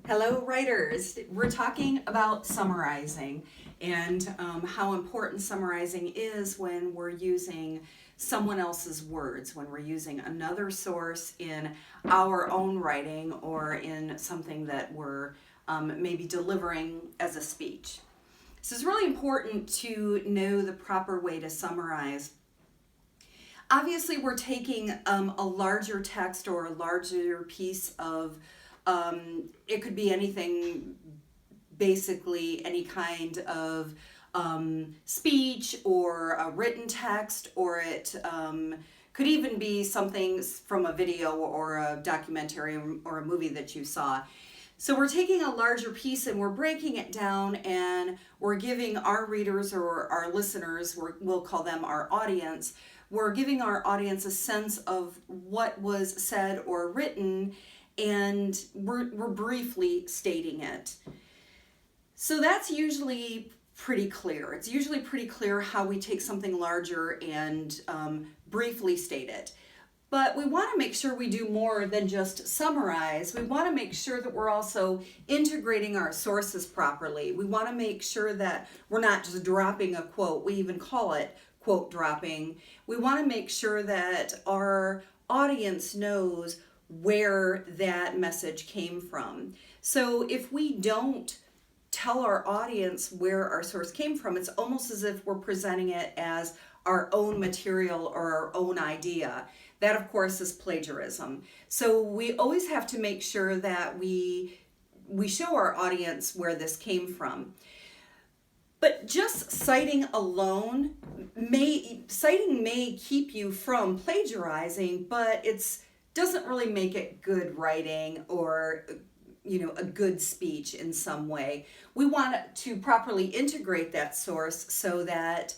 Hello, writers. We're talking about summarizing and how important summarizing is when we're using someone else's words, when we're using another source in our own writing or in something that we're maybe delivering as a speech. So it's really important to know the proper way to summarize. Obviously, we're taking a larger text or a larger piece of it could be anything, basically any kind of speech or a written text, or it could even be something from a video or a documentary or a movie that you saw. So we're taking a larger piece and we're breaking it down, and we're giving our readers or our listeners, we'll call them our audience, we're giving our audience a sense of what was said or written, and we're briefly stating it. So that's usually pretty clear. It's usually pretty clear how we take something larger and briefly state it. But we want to make sure we do more than just summarize. We want to make sure that we're also integrating our sources properly. We want to make sure that we're not just dropping a quote. We even call it quote dropping. We want to make sure that our audience knows where that message came from. So if we don't tell our audience where our source came from, it's almost as if we're presenting it as our own material or our own idea. That, of course, is plagiarism. So we always have to make sure that we show our audience where this came from. But just citing alone may keep you from plagiarizing, but it doesn't really make it good writing or a good speech in some way. We want to properly integrate that source so that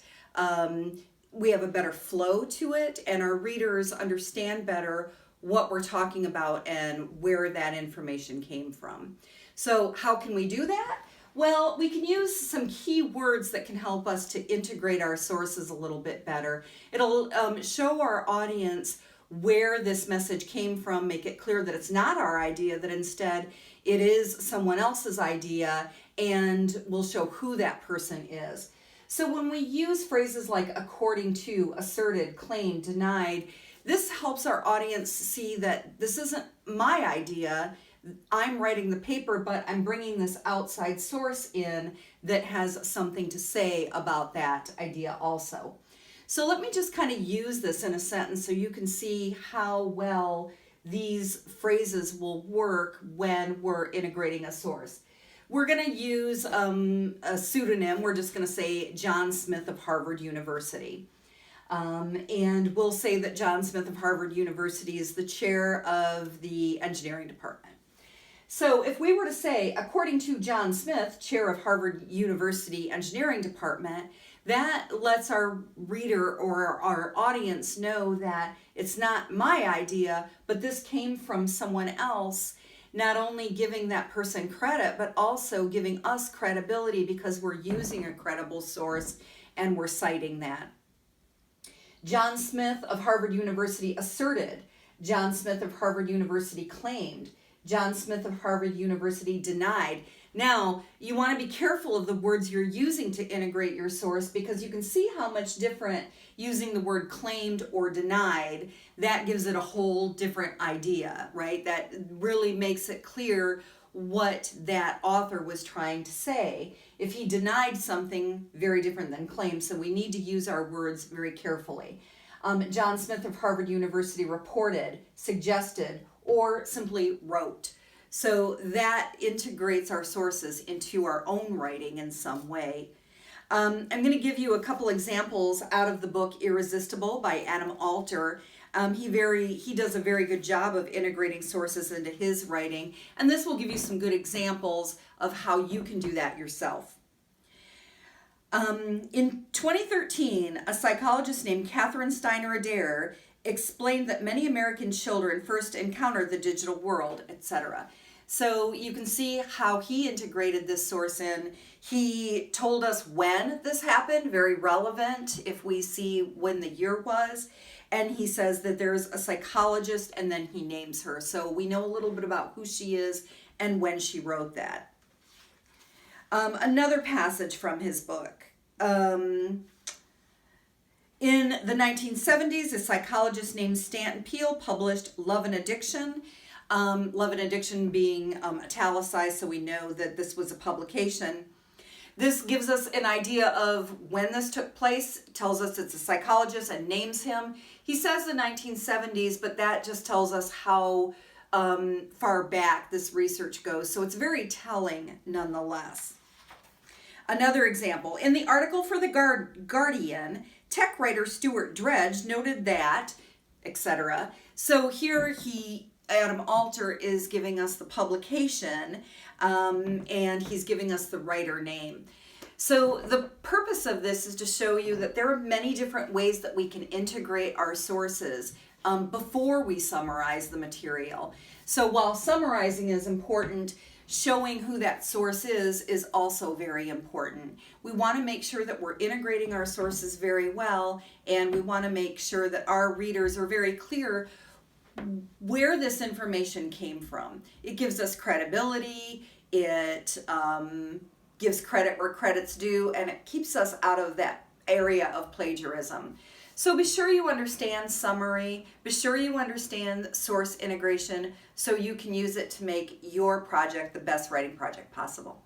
we have a better flow to it and our readers understand better what we're talking about and where that information came from. So how can we do that? Well, we can use some key words that can help us to integrate our sources a little bit better. It'll show our audience where this message came from, make it clear that it's not our idea, that instead it is someone else's idea, and we'll show who that person is. So when we use phrases like according to, asserted, claimed, denied, this helps our audience see that this isn't my idea. I'm writing the paper, but I'm bringing this outside source in that has something to say about that idea also. So let me just kind of use this in a sentence so you can see how well these phrases will work when we're integrating a source. We're going to use a pseudonym. We're just going to say John Smith of Harvard University. And we'll say that John Smith of Harvard University is the chair of the engineering department. So if we were to say, according to John Smith, chair of Harvard University engineering department, that lets our reader or our audience know that it's not my idea, but this came from someone else, not only giving that person credit, but also giving us credibility because we're using a credible source and we're citing that. John Smith of Harvard University asserted. John Smith of Harvard University claimed. John Smith of Harvard University denied. Now, you want to be careful of the words you're using to integrate your source because you can see how much different using the word claimed or denied, that gives it a whole different idea, right? That really makes it clear what that author was trying to say. If he denied something, very different than claimed, so we need to use our words very carefully. John Smith of Harvard University reported, suggested, or simply wrote. So that integrates our sources into our own writing in some way. I'm going to give you a couple examples out of the book Irresistible by Adam Alter. He does a very good job of integrating sources into his writing, and this will give you some good examples of how you can do that yourself. In 2013, a psychologist named Catherine Steiner Adair explained that many American children first encounter the digital world, etc. So you can see how he integrated this source in. He told us when this happened, very relevant if we see when the year was. And he says that there's a psychologist, and then he names her. So we know a little bit about who she is and when she wrote that. Another passage from his book. In the 1970s, a psychologist named Stanton Peele published Love and Addiction. Love and Addiction being italicized, so we know that this was a publication. This gives us an idea of when this took place, tells us it's a psychologist and names him. He says the 1970s, but that just tells us how far back this research goes. So it's very telling nonetheless. Another example, in the article for the Guardian, tech writer Stuart Dredge noted that, etc. So here Adam Alter is giving us the publication, and he's giving us the writer name. So the purpose of this is to show you that there are many different ways that we can integrate our sources before we summarize the material. So while summarizing is important, showing who that source is also very important. We want to make sure that we're integrating our sources very well, and we want to make sure that our readers are very clear where this information came from. It gives us credibility, it gives credit where credit's due, and it keeps us out of that area of plagiarism. So be sure you understand summary, be sure you understand source integration so you can use it to make your project the best writing project possible.